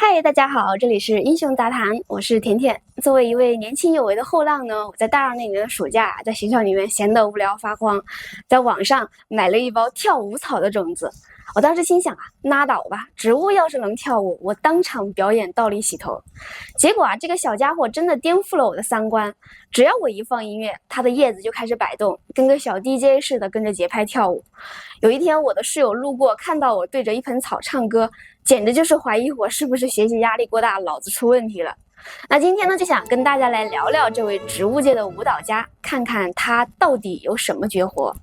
嗨，大家好，这里是英雄杂谈，我是甜甜。作为一位年轻有为的后浪呢，我在大二那年的暑假，在学校里面闲得无聊发慌，在网上买了一包跳舞草的种子。我当时心想拉倒吧，植物要是能跳舞，我当场表演倒立洗头。结果这个小家伙真的颠覆了我的三观。只要我一放音乐，它的叶子就开始摆动，跟个小 DJ 似的跟着节拍跳舞。有一天，我的室友路过，看到我对着一盆草唱歌，简直就是怀疑我是不是学习压力过大，脑子出问题了。那今天呢，就想跟大家来聊聊这位植物界的舞蹈家，看看他到底有什么绝活。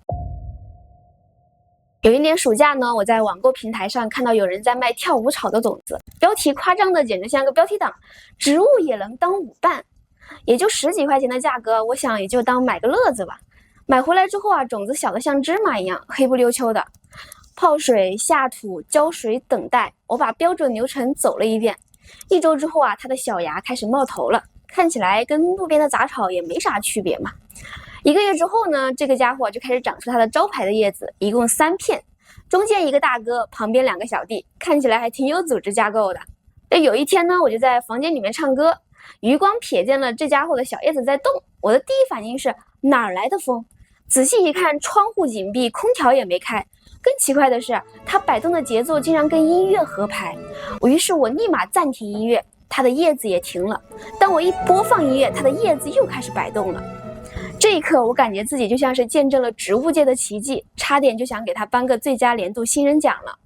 有一年暑假呢，我在网购平台上看到有人在卖跳舞草的种子，标题夸张的简直像个标题党，植物也能当舞伴，也就10几块钱的价格，我想也就当买个乐子吧。买回来之后种子小的像芝麻一样，黑不溜秋的。泡水、下土、浇水、等待，我把标准流程走了一遍。1周之后它的小芽开始冒头了，看起来跟路边的杂草也没啥区别嘛。1个月之后呢，这个家伙就开始长出它的招牌的叶子，一共3片，中间一个大哥，旁边2个小弟，看起来还挺有组织架构的。有一天呢，我就在房间里面唱歌，余光瞥见了这家伙的小叶子在动，我的第一反应是哪来的风？仔细一看，窗户紧闭，空调也没开。更奇怪的是，它摆动的节奏竟然跟音乐合拍。于是我立马暂停音乐，它的叶子也停了。当我一播放音乐，它的叶子又开始摆动了。这一刻，我感觉自己就像是见证了植物界的奇迹，差点就想给他颁个最佳年度新人奖了。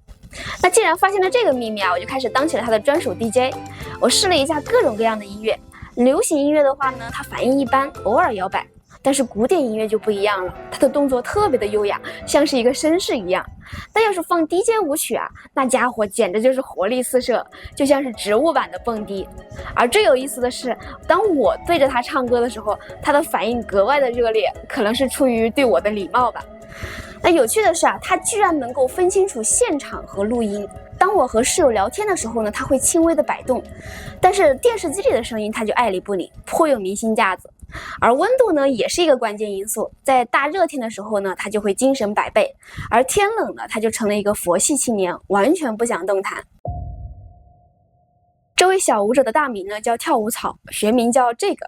那既然发现了这个秘密我就开始当起了他的专属 DJ。我试了一下各种各样的音乐，流行音乐的话呢，它反应一般，偶尔摇摆。但是古典音乐就不一样了，它的动作特别的优雅，像是一个绅士一样。但要是放 DJ 舞曲那家伙简直就是活力四射，就像是植物版的蹦迪。而最有意思的是，当我对着他唱歌的时候，他的反应格外的热烈，可能是出于对我的礼貌吧。那有趣的是他居然能够分清楚现场和录音。当我和室友聊天的时候呢，他会轻微的摆动，但是电视机里的声音他就爱理不理，颇有明星架子。而温度呢也是一个关键因素，在大热天的时候呢，他就会精神百倍，而天冷了，他就成了一个佛系青年，完全不想动弹。这位小舞者的大名呢叫跳舞草，学名叫这个。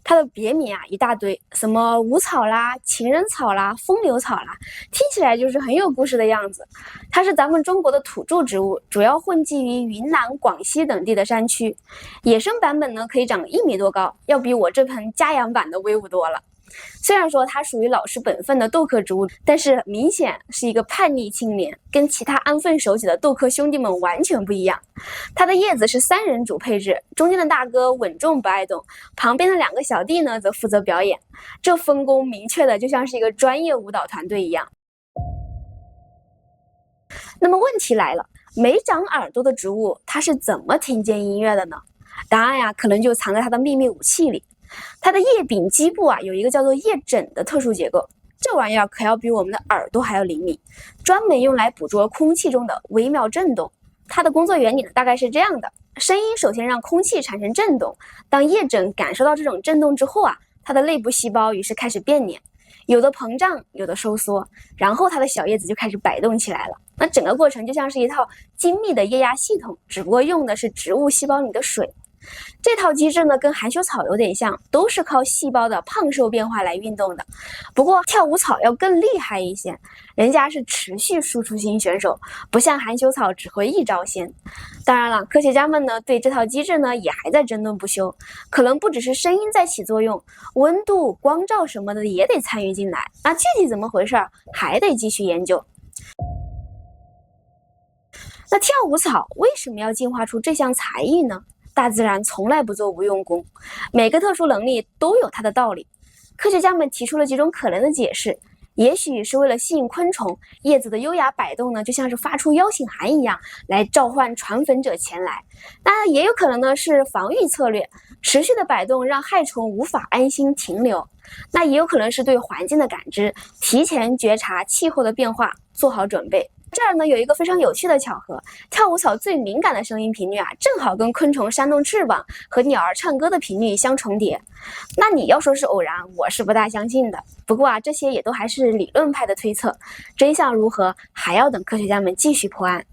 它的别名一大堆，什么舞草啦、情人草啦、风流草啦，听起来就是很有故事的样子。它是咱们中国的土著植物，主要混迹于云南、广西等地的山区。野生版本呢可以长1米多高，要比我这盆家养版的威武多了。虽然说它属于老实本分的豆科植物，但是明显是一个叛逆青年，跟其他安分守己的豆科兄弟们完全不一样。它的叶子是3人组配置，中间的大哥稳重不爱动，旁边的2个小弟呢则负责表演，这分工明确的就像是一个专业舞蹈团队一样。那么问题来了，没长耳朵的植物它是怎么听见音乐的呢？答案可能就藏在它的秘密武器里。它的叶柄基部有一个叫做叶枕的特殊结构，这玩意儿可要比我们的耳朵还要灵敏，专门用来捕捉空气中的微妙振动。它的工作原理呢大概是这样的：声音首先让空气产生振动，当叶枕感受到这种振动之后它的内部细胞于是开始变脸，有的膨胀，有的收缩，然后它的小叶子就开始摆动起来了。那整个过程就像是一套精密的液压系统，只不过用的是植物细胞里的水。这套机制呢跟含羞草有点像，都是靠细胞的胖瘦变化来运动的。不过跳舞草要更厉害一些，人家是持续输出型选手，不像含羞草只会一招鲜。当然了，科学家们呢对这套机制呢也还在争论不休，可能不只是声音在起作用，温度、光照什么的也得参与进来。那具体怎么回事还得继续研究。那跳舞草为什么要进化出这项才艺呢？大自然从来不做无用功，每个特殊能力都有它的道理。科学家们提出了几种可能的解释，也许是为了吸引昆虫，叶子的优雅摆动呢，就像是发出邀请函一样，来召唤传粉者前来。那也有可能呢是防御策略，持续的摆动让害虫无法安心停留。那也有可能是对环境的感知，提前觉察气候的变化，做好准备。这儿呢有一个非常有趣的巧合，跳舞草最敏感的声音频率正好跟昆虫扇动翅膀和鸟儿唱歌的频率相重叠。那你要说是偶然，我是不大相信的。不过这些也都还是理论派的推测，真相如何还要等科学家们继续破案。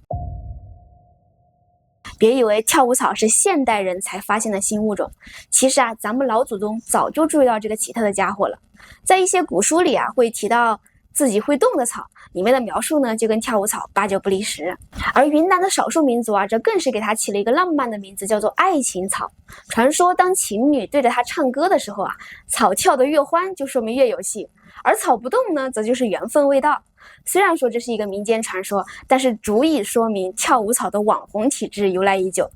别以为跳舞草是现代人才发现的新物种，其实啊，咱们老祖宗早就注意到这个奇特的家伙了。在一些古书里啊，会提到自己会动的草，里面的描述呢，就跟跳舞草8、9不离10。而云南的少数民族啊，这更是给它起了一个浪漫的名字，叫做爱情草。传说当情侣对着它唱歌的时候啊，草跳得越欢，就说明越有戏；而草不动呢，则就是缘分未到。虽然说这是一个民间传说，但是足以说明跳舞草的网红体质由来已久。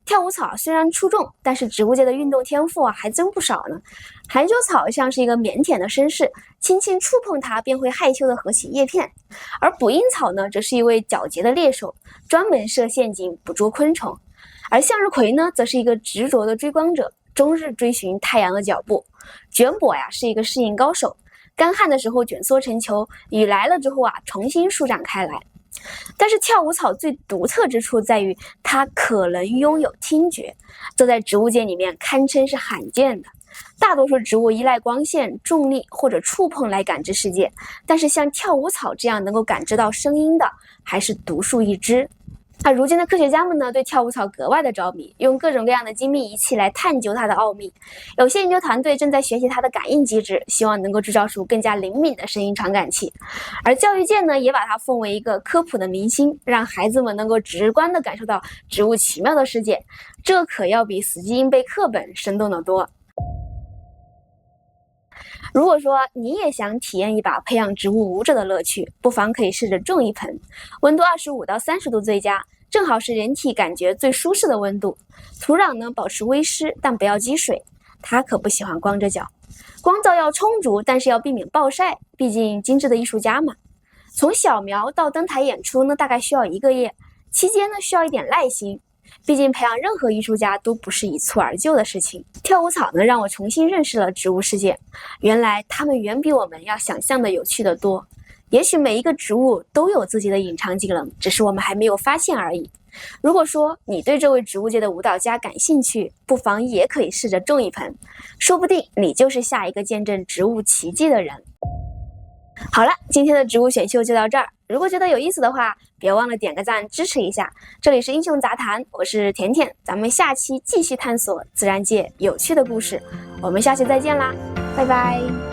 跳舞草虽然出众，但是植物界的运动天赋啊还真不少呢。含羞草像是一个腼腆的绅士，轻轻触碰它便会害羞的合起叶片；而捕蝇草呢，则是一位狡黠的猎手，专门设陷阱捕捉昆虫；而向日葵呢，则是一个执着的追光者，终日追寻太阳的脚步。卷柏呀，是一个适应高手，干旱的时候卷缩成球，雨来了之后啊，重新舒展开来。但是跳舞草最独特之处在于它可能拥有听觉，这在植物界里面堪称是罕见的。大多数植物依赖光线、重力或者触碰来感知世界，但是像跳舞草这样能够感知到声音的还是独树一帜。如今的科学家们呢，对跳舞草格外的着迷，用各种各样的精密仪器来探究它的奥秘。有些研究团队正在学习它的感应机制，希望能够制造出更加灵敏的声音传感器。而教育界呢，也把它奉为一个科普的明星，让孩子们能够直观地感受到植物奇妙的世界。这可要比死记硬背课本生动得多。如果说你也想体验一把培养植物舞者的乐趣，不妨可以试着种一盆，温度25到30度最佳，正好是人体感觉最舒适的温度。土壤呢，保持微湿，但不要积水，它可不喜欢光着脚。光照要充足，但是要避免暴晒，毕竟精致的艺术家嘛。从小苗到登台演出呢，大概需要1个月，期间呢需要一点耐心。毕竟培养任何艺术家都不是一蹴而就的事情。跳舞草呢，让我重新认识了植物世界，原来它们远比我们要想象的有趣得多。也许每一个植物都有自己的隐藏技能，只是我们还没有发现而已。如果说你对这位植物界的舞蹈家感兴趣，不妨也可以试着种一盆，说不定你就是下一个见证植物奇迹的人。好了，今天的植物选秀就到这儿。如果觉得有意思的话，别忘了点个赞支持一下。这里是英雄杂谈，我是甜甜，咱们下期继续探索自然界有趣的故事。我们下期再见啦，拜拜。